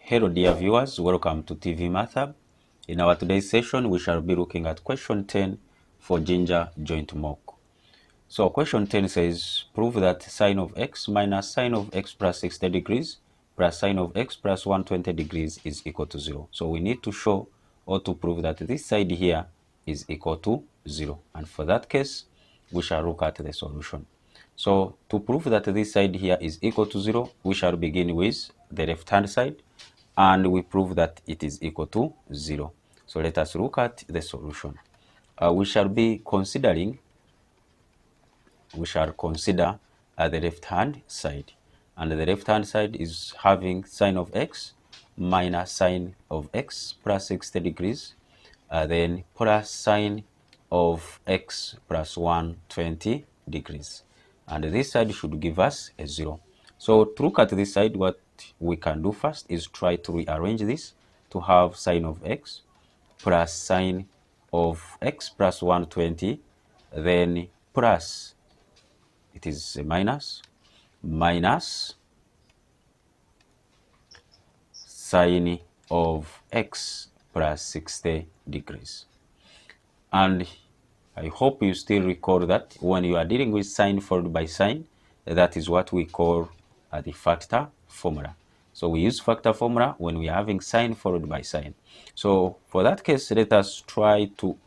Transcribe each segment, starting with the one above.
Hello dear viewers, welcome to TV Math Hub. In our today's session, we shall be looking at question 10 for Jinja Joint Mock. So question 10 says, prove that sine of x minus sine of x plus 60 degrees plus sine of x plus 120 degrees is equal to 0. So we need to show or to prove that this side here is equal to 0. And for that case, we shall look at the solution. So to prove that this side here is equal to 0, we shall begin with the left-hand side, and we prove that it is equal to 0. So let us look at the solution. We shall consider the left-hand side. And the left-hand side is having sine of x minus sine of x plus 60 degrees, then plus sine of x plus 120 degrees. And this side should give us a 0. So to look at this side, what we can do first is try to rearrange this to have sine of x plus sine of x plus 120, then plus, it is a minus sine of x plus 60 degrees. And I hope you still recall that when you are dealing with sine followed by sine, that is what we call the factor formula. So we use factor formula when we are having sine followed by sine. So for that case, let us try to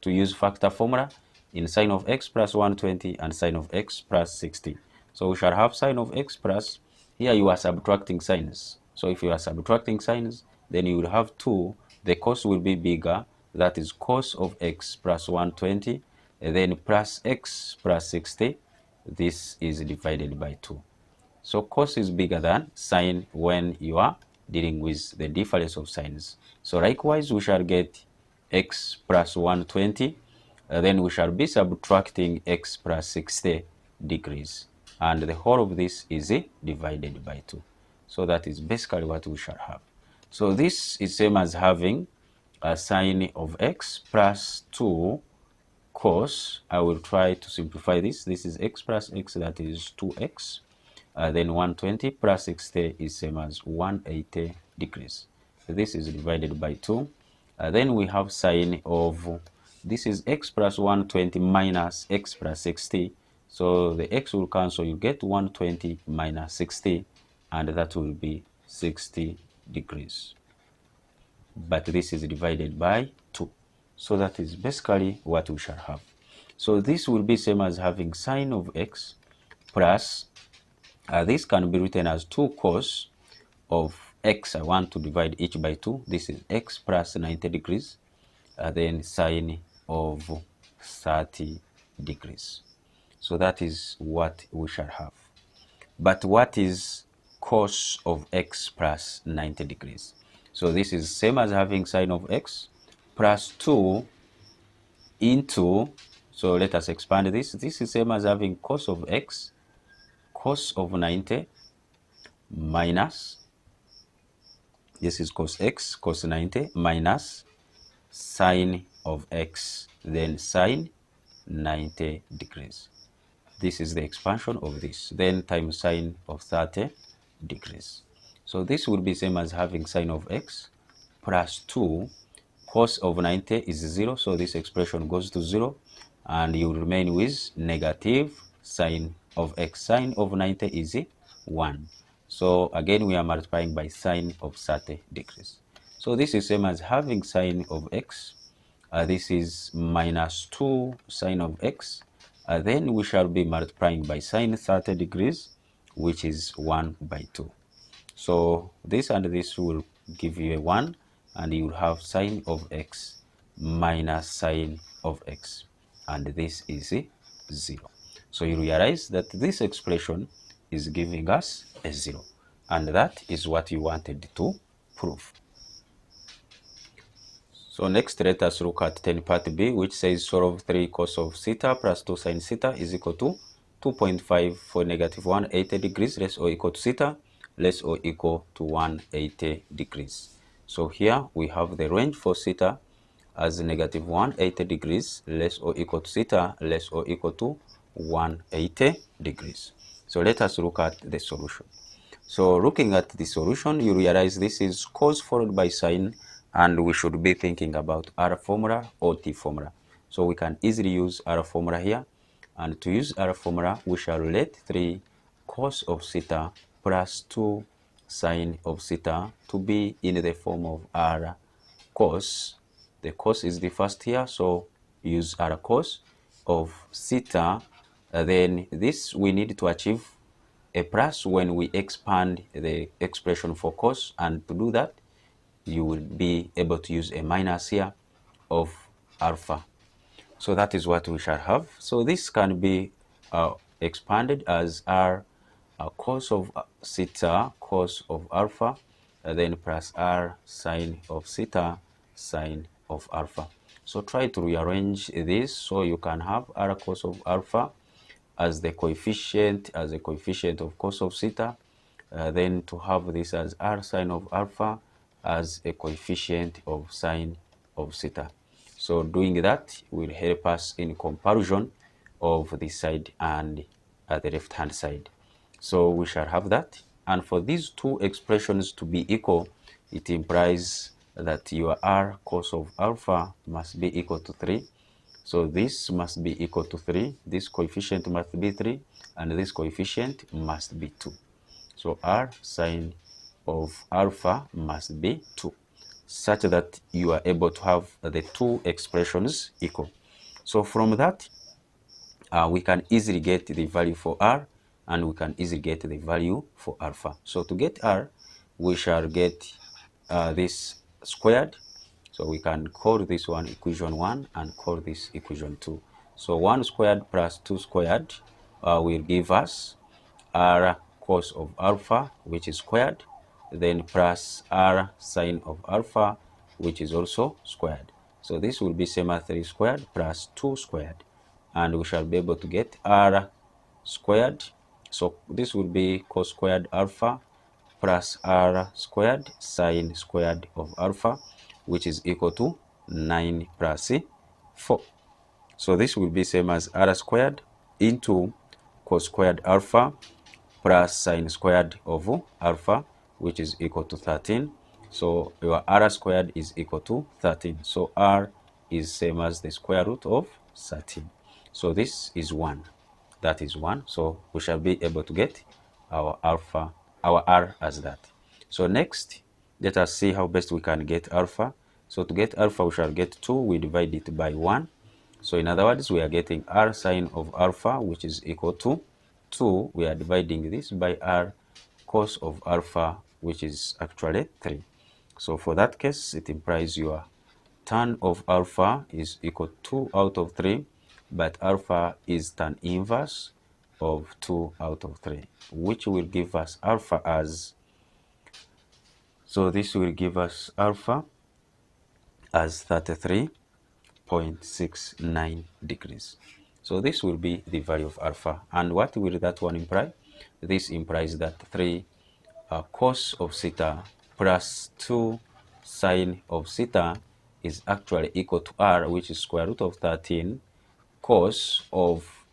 use factor formula in sine of x plus 120 and sine of x plus 60. So we shall have sine of x plus, here you are subtracting sines. So if you are subtracting sines, then you will have 2, the cos will be bigger, that is cos of x plus 120, and then plus x plus 60, this is divided by 2. So cos is bigger than sine when you are dealing with the difference of sines. So likewise, we shall get x plus 120, then we shall be subtracting x plus 60 degrees. And the whole of this is divided by 2. So that is basically what we shall have. So this is same as having a sine of x plus 2 cos. I will try to simplify this. This is x plus x, that is 2x. Then 120 plus 60 is same as 180 degrees. So this is divided by 2. Then we have sine of, this is x plus 120 minus x plus 60. So the x will cancel, you get 120 minus 60, and that will be 60 degrees. But this is divided by 2. So that is basically what we shall have. So this will be same as having sine of x plus, this can be written as 2 cos of x. I want to divide each by 2. This is x plus 90 degrees, then sine of 30 degrees. So that is what we shall have. But what is cos of x plus 90 degrees? So this is same as having sine of x plus 2 into, so let us expand this. This is same as having cos of x, cos of 90 minus, this is cos x, cos 90 minus sine of x, then sine 90 degrees. This is the expansion of this, then times sine of 30 degrees. So this will be same as having sine of x plus 2 cos of 90 is 0, so this expression goes to 0, and you will remain with negative sine of x. Sine of 90 is 1. So again, we are multiplying by sine of 30 degrees. So this is same as having sine of x. This is minus 2 sine of x. Then we shall be multiplying by sine 30 degrees, which is 1 by 2. So this and this will give you a 1, and you will have sine of x minus sine of x, and this is 0. So you realize that this expression is giving us a 0, and that is what you wanted to prove. So next, let us look at 10 part B, which says solve 3 cos of theta plus 2 sin theta is equal to 2.5 for negative 180 degrees less or equal to theta less or equal to 180 degrees. So here we have the range for theta as negative 180 degrees less or equal to theta less or equal to 180 degrees. So let us look at the solution. So looking at the solution, you realize this is cos followed by sine, and we should be thinking about R formula or T formula. So we can easily use R formula here, and to use R formula, we shall let 3 cos of theta plus 2 sine of theta to be in the form of R cos. The cos is the first here, so use R cos of theta. Then this we need to achieve a plus when we expand the expression for cos, and to do that you will be able to use a minus here of alpha. So that is what we shall have. So this can be expanded as r cos of theta cos of alpha, then plus r sine of theta sine of alpha. So try to rearrange this so you can have r cos of alpha as the coefficient of cos of theta, then to have this as r sine of alpha as a coefficient of sine of theta. So doing that will help us in comparison of this side and the left hand side. So we shall have that, and for these two expressions to be equal, it implies that your r cos of alpha must be equal to 3. So this must be equal to 3, this coefficient must be 3, and this coefficient must be 2. So r sine of alpha must be 2, such that you are able to have the two expressions equal. So from that, we can easily get the value for r, and we can easily get the value for alpha. So to get r, we shall get this squared. So we can call this one equation 1 and call this equation 2. So 1 squared plus 2 squared will give us r cos of alpha, which is squared, then plus r sine of alpha, which is also squared. So this will be same as 3 squared plus 2 squared, and we shall be able to get r squared. So this will be cos squared alpha plus r squared sine squared of alpha, which is equal to 9 plus 4. So this will be same as r squared into cos squared alpha plus sine squared of alpha, which is equal to 13. So your r squared is equal to 13. So r is same as the square root of 13. So this is 1. That is 1. So we shall be able to get our alpha, our r as that. So next, let us see how best we can get alpha. So to get alpha, we shall get 2. We divide it by 1. So in other words, we are getting r sine of alpha, which is equal to 2. We are dividing this by r cos of alpha, which is actually 3. So for that case, it implies your tan of alpha is equal to 2 out of 3, but alpha is tan inverse of 2 out of 3, which will give us alpha as, so this will give us alpha as 33.69 degrees. So this will be the value of alpha. And what will that one imply? This implies that 3 cos of theta plus 2 sine of theta is actually equal to r, which is square root of 13 cos of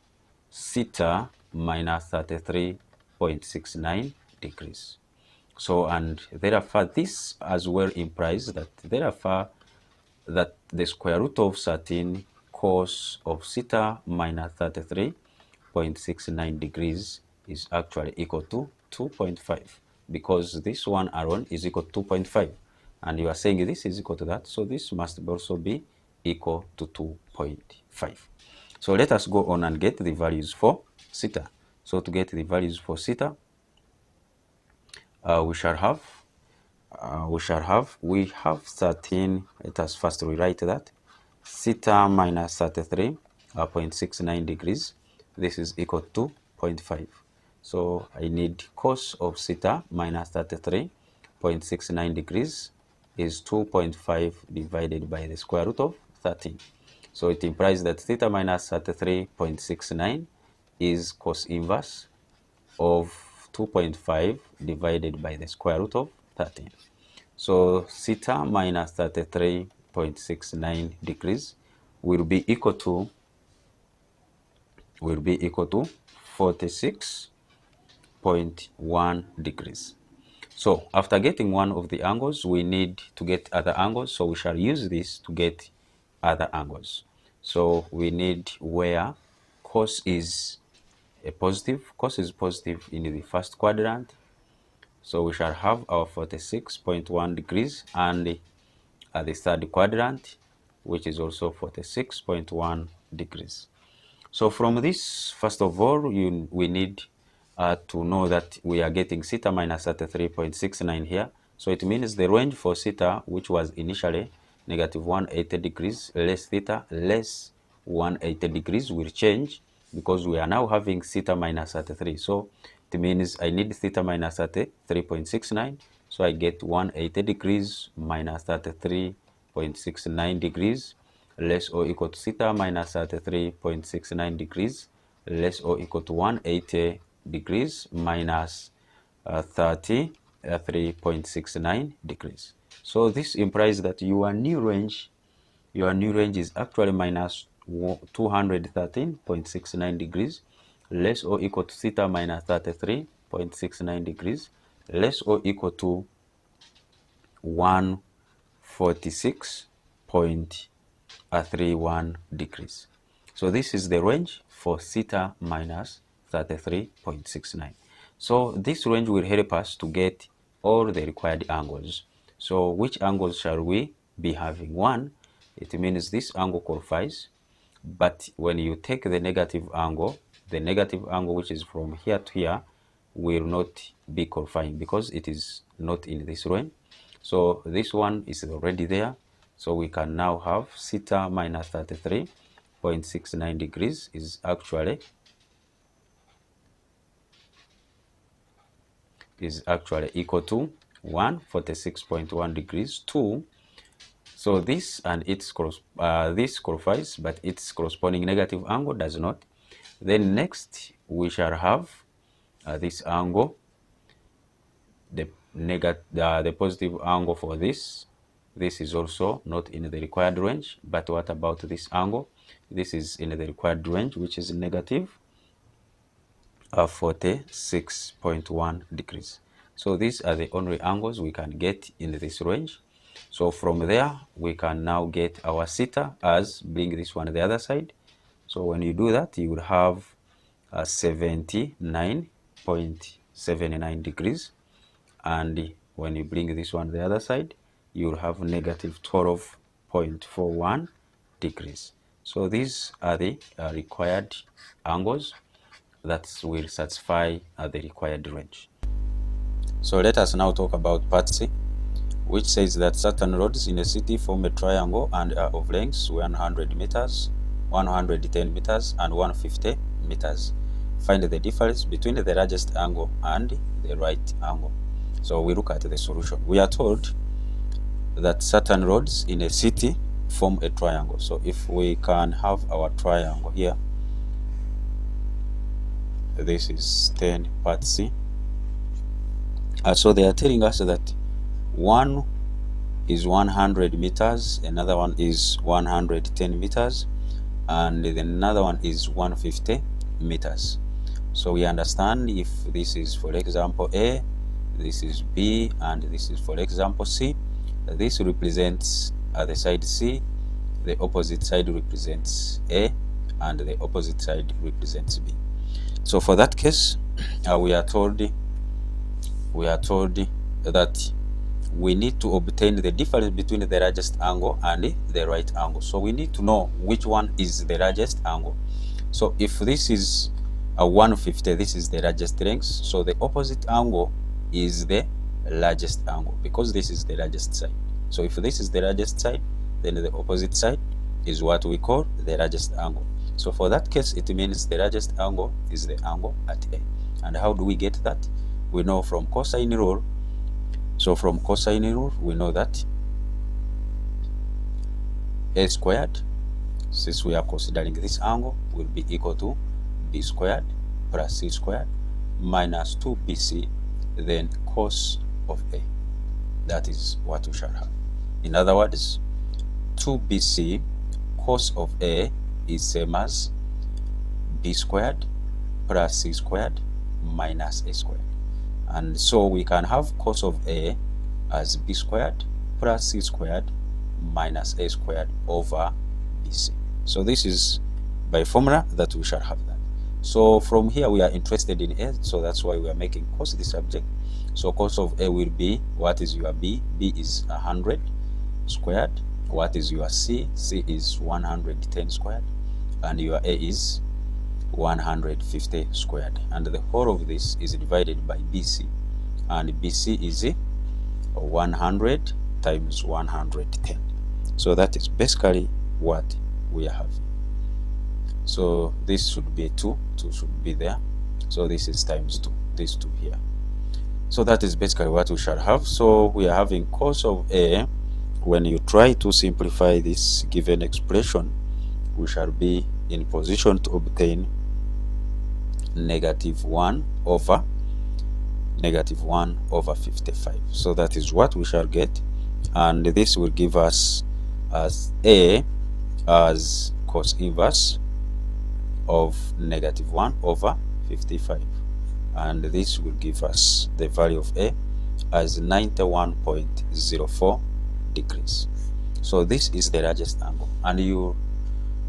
theta minus 33.69 degrees. So, and therefore this as well implies that therefore that the square root of 13 cos of theta minus 33.69 degrees is actually equal to 2.5, because this one alone is equal to 2.5, and you are saying this is equal to that, so this must also be equal to 2.5. So let us go on and get the values for theta. So to get the values for theta, we have 13. Let us first rewrite that. Theta minus 33.69 degrees. This is equal to 0.5. So I need cos of theta minus 33.69 degrees is 2.5 divided by the square root of 13. So it implies that theta minus 33.69 is cos inverse of 2.5 divided by the square root of 13. So theta minus 33.69 degrees will be equal to 46.5 36.1 degrees. So after getting one of the angles, we need to get other angles. So we shall use this to get other angles. So we need where cos is a positive. Cos is positive in the first quadrant. So we shall have our 46.1 degrees, and at the third quadrant, which is also 46.1 degrees. So from this, first of all, we need to know that we are getting theta minus 33.69 here. So it means the range for theta, which was initially negative 180 degrees less theta less 180 degrees, will change because we are now having theta minus 33. So it means I need theta minus 33.69. So I get 180 degrees minus 33.69 degrees less or equal to theta minus 33.69 degrees less or equal to 180 degrees minus 33.69 degrees. So this implies that your new range is actually minus 213.69 degrees less or equal to theta minus 33.69 degrees less or equal to 146.31 degrees. So this is the range for theta minus 33.69. So this range will help us to get all the required angles. So which angles shall we be having? One, it means this angle qualifies, but when you take the negative angle which is from here to here will not be qualifying because it is not in this range. So this one is already there. So we can now have theta minus 33.69 degrees is actually equal to 146.1 degrees to, so this and its this qualifies, but its corresponding negative angle does not. Then next we shall have this angle, the positive angle for this. This is also not in the required range, but what about this angle? This is in the required range, which is negative 46.1 degrees. So these are the only angles we can get in this range. So from there, we can now get our theta as bring this one to the other side. So when you do that, you will have 79.79 degrees. And when you bring this one to the other side, you will have negative 12.41 degrees. So these are the required angles that will satisfy the required range. So let us now talk about part C, which says that certain roads in a city form a triangle and are of lengths 100 meters, 110 meters, and 150 meters. Find the difference between the largest angle and the right angle. So we look at the solution. We are told that certain roads in a city form a triangle. So if we can have our triangle here, this is 10 part C. So they are telling us that one is 100 meters, another one is 110 meters, and another one is 150 meters. So we understand if this is, for example, A, this is B, and this is, for example, C, this represents the side C, the opposite side represents A, and the opposite side represents B. So for that case, we are told that we need to obtain the difference between the largest angle and the right angle. So we need to know which one is the largest angle. So if this is a 150, this is the largest length. So the opposite angle is the largest angle because this is the largest side. So if this is the largest side, then the opposite side is what we call the largest angle. So for that case, it means the largest angle is the angle at A. And how do we get that? We know from cosine rule. So from cosine rule, we know that A squared, since we are considering this angle, will be equal to B squared plus C squared minus 2BC, then cos of A. That is what we shall have. In other words, 2BC cos of A is same as B squared plus C squared minus a squared. And so we can have cos of a as b squared plus c squared minus a squared over bc. So this is by formula that we shall have that. So from here we are interested in a, so that's why we are making cos the subject. So cos of a will be, what is your b? B is 100 squared. What is your c? C is 110 squared. And your a is 150 squared. And the whole of this is divided by bc. And bc is 100 times 110. So that is basically what we are having. So this should be 2 should be there. So this is times 2, this 2 here. So that is basically what we shall have. So we are having cos of a. When you try to simplify this given expression, we shall be in position to obtain -1 over 55. So that is what we shall get, and this will give us as a as cos inverse of -1 over 55, and this will give us the value of a as 91.04 degrees. So this is the largest angle, and you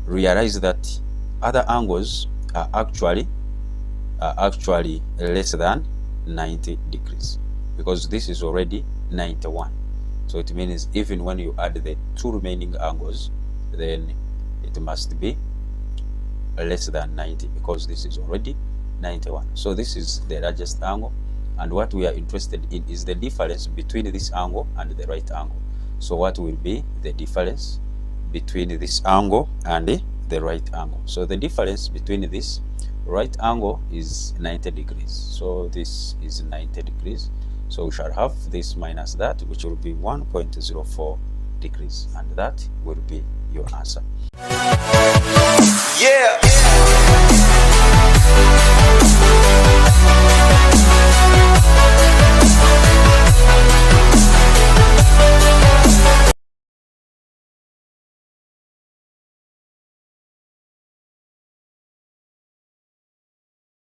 realize that other angles are actually less than 90 degrees, because this is already 91. So it means even when you add the 2 remaining angles, then it must be less than 90, because this is already 91. So this is the largest angle, and what we are interested in is the difference between this angle and the right angle. So what will be the difference between this angle and the right angle? So the difference between this right angle is 90 degrees. So this is 90 degrees. So we shall have this minus that, which will be 1.04 degrees, and that will be your answer. Yeah.